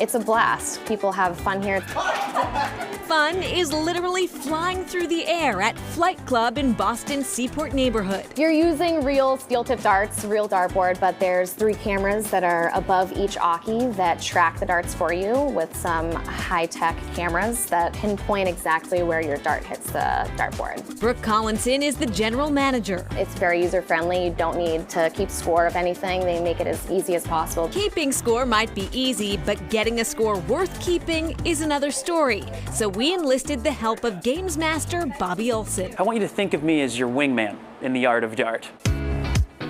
It's a blast. People have fun here. Fun is literally flying through the air at Flight Club in Boston's Seaport neighborhood. You're using real steel-tip darts, real dartboard, but there's 3 cameras that are above each hockey that track the darts for you with some high-tech cameras that pinpoint exactly where your dart hits the dartboard. Brooke Collinson is the general manager. It's very user-friendly. You don't need to keep score of anything. They make it as easy as possible. Keeping score might be easy, but getting a score worth keeping is another story. So we enlisted the help of Games Master Bobby Olson. I want you to think of me as your wingman in the art of dart.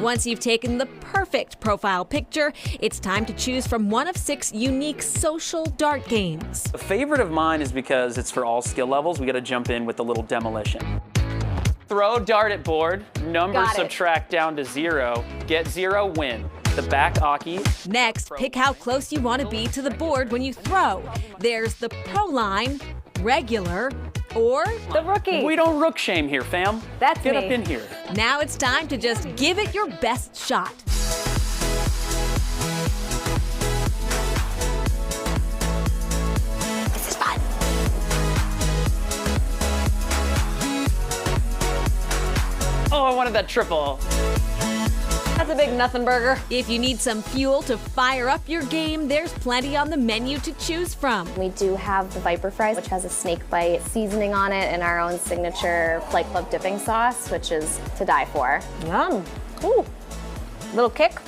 Once you've taken the perfect profile picture, it's time to choose from one of 6 unique social dart games. A favorite of mine is because it's for all skill levels. We got to jump in with a little demolition. Throw dart at board, number subtract down to 0, get 0, win. The back hockey. Next, pick how close you want to be to the board when you throw. There's the pro line, regular, or the rookie. We don't rook shame here, fam. That's Get me. up in here. Now it's time to just give it your best shot. This is fun. Oh, I wanted that triple. That's a big nothing burger. If you need some fuel to fire up your game, there's plenty on the menu to choose from. We do have the Viper fries, which has a snake bite seasoning on it, and our own signature Flight Club dipping sauce, which is to die for. Yum. Ooh. Little kick.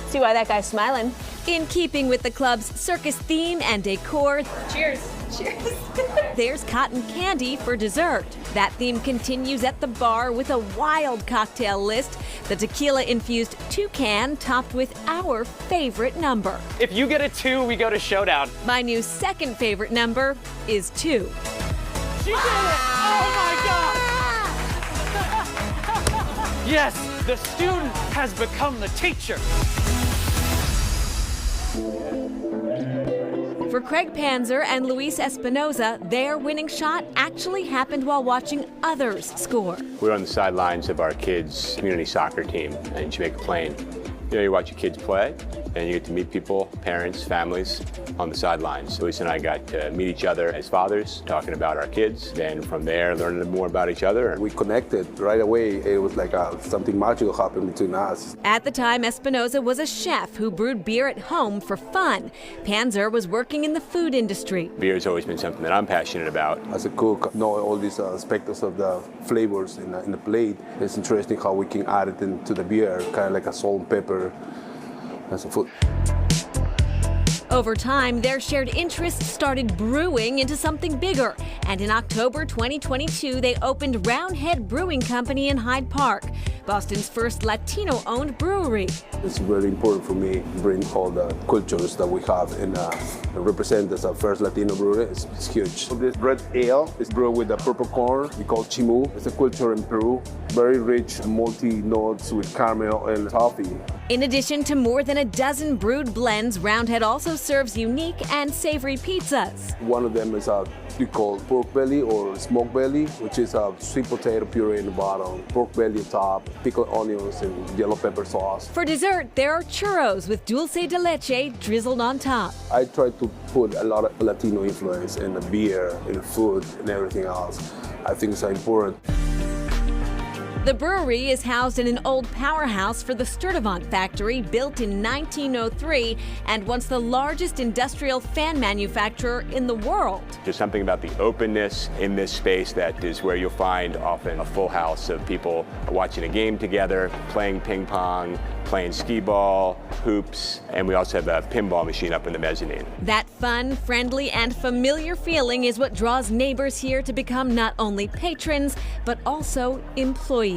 See why that guy's smiling. In keeping with the club's circus theme and decor, Cheers. Cheers. there's cotton candy for dessert. That theme continues at the bar with a wild cocktail list. The tequila-infused toucan topped with our favorite number. If you get a 2, we go to showdown. My new second favorite number is 2. She did it! Oh my God! Yes, the student has become the teacher. For Craig Panzer and Luis Espinoza, their winning shot actually happened while watching others score. We're on the sidelines of our kids' community soccer team in Jamaica Plain. You know, you watch your kids play, and you get to meet people, parents, families on the sidelines. So Luis and I got to meet each other as fathers, talking about our kids. Then from there, learning more about each other. We connected right away. It was like something magical happened between us. At the time, Espinoza was a chef who brewed beer at home for fun. Panzer was working in the food industry. Beer's always been something that I'm passionate about. As a cook, know all these aspects of the flavors in the plate. It's interesting how we can add it into the beer, kind of like a salt and pepper as a food. Over time, their shared interests started brewing into something bigger. And in October 2022, they opened Roundhead Brewing Company in Hyde Park, Boston's first Latino-owned brewery. It's very important for me to bring all the cultures that we have and represent as our first Latino brewery. It's huge. This red ale is brewed with the purple corn we call chimu. It's a culture in Peru. Very rich, multi-notes with caramel and toffee. In addition to more than a dozen brewed blends, Roundhead also serves unique and savory pizzas. One of them is we call pork belly or smoked belly, which is a sweet potato puree in the bottom, pork belly on top, pickled onions and yellow pepper sauce. For dessert, there are churros with dulce de leche drizzled on top. I try to put a lot of Latino influence in the beer, in the food, and everything else. I think it's important. The brewery is housed in an old powerhouse for the Sturtevant factory, built in 1903, and once the largest industrial fan manufacturer in the world. There's something about the openness in this space that is where you'll find often a full house of people watching a game together, playing ping pong, playing skee ball, hoops, and we also have a pinball machine up in the mezzanine. That fun, friendly, and familiar feeling is what draws neighbors here to become not only patrons, but also employees.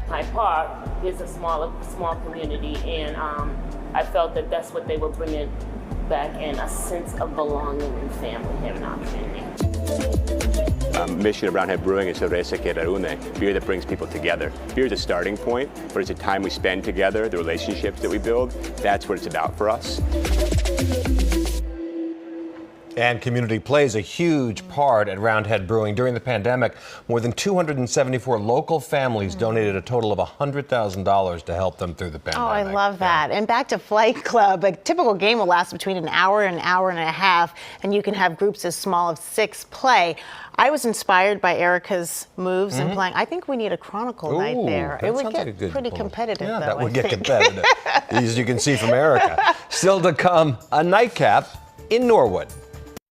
Hyde Park is a small community, and I felt that that's what they were bringing back, and a sense of belonging and family here in our community. Mission of Roundhead Brewing is cerveza que reúne, beer that brings people together. Beer is a starting point, but it's a time we spend together, the relationships that we build. That's what it's about for us. And community plays a huge part at Roundhead Brewing. During the pandemic, more than 274 local families donated a total of $100,000 to help them through the pandemic. Oh, I love that. And back to Flight Club. A typical game will last between an hour and a half, and you can have groups as small as 6 play. I was inspired by Erica's moves and playing. I think we need a Chronicle night there. It would get pretty competitive, yeah, though, that would I get think. competitive, as you can see from Erica. Still to come, a nightcap in Norwood.